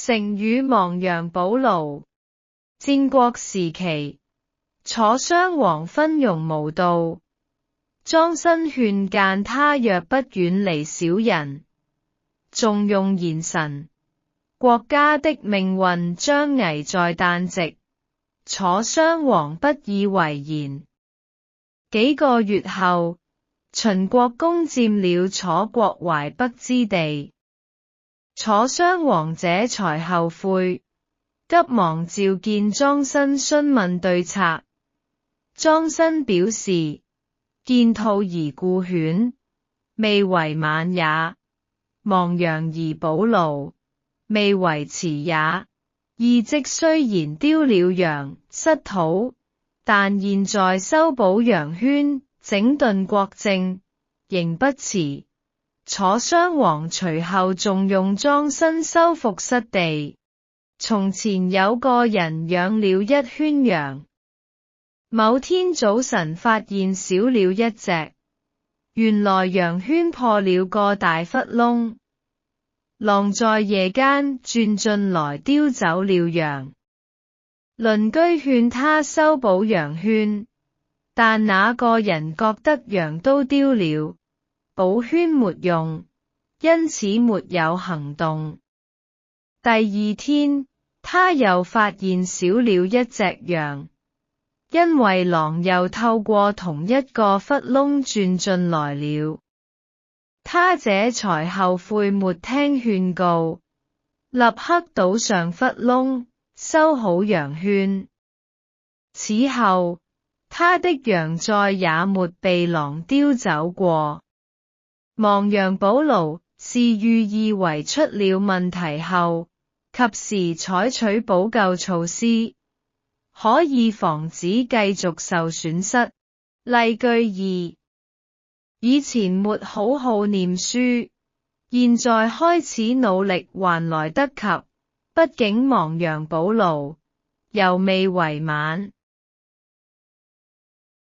成語亡羊補牢。戰國時期，楚襄王昏庸無道，莊辛勸諫他若不遠離小人，重用賢臣，國家的命運將危在旦夕。楚襄王不以為然。幾個月後，秦國攻佔了楚國淮北之地。楚襄王這才後悔，急忙召見莊辛詢問對策。莊辛表示：見兔而顧犬，未為晚也；亡羊而補牢，未為遲也。意即雖然丟了羊，失土，但現在修補羊圈，整頓國政，仍不遲。楚襄王隨後重用莊辛修復失地。從前有個人養了一圈羊，某天早晨發現少了一隻，原來羊圈破了個大窟窿，狼在夜間鑽進來叼走了羊。鄰居勸他修補羊圈，但那個人覺得羊都丟了，補圈沒用，因此沒有行動。第二天，他又發現少了一隻羊，因為狼又透過同一個窟窿鑽進來了。他這才後悔沒聽勸告，立刻堵上窟窿，修好羊圈。此後，他的羊再也沒被狼叼走過。亡羊補牢是寓意為出了問題後，及時採取補救措施，可以防止繼續受損失。例句二：以前沒好好念書，現在開始努力還來得及，畢竟亡羊補牢，猶未為晚。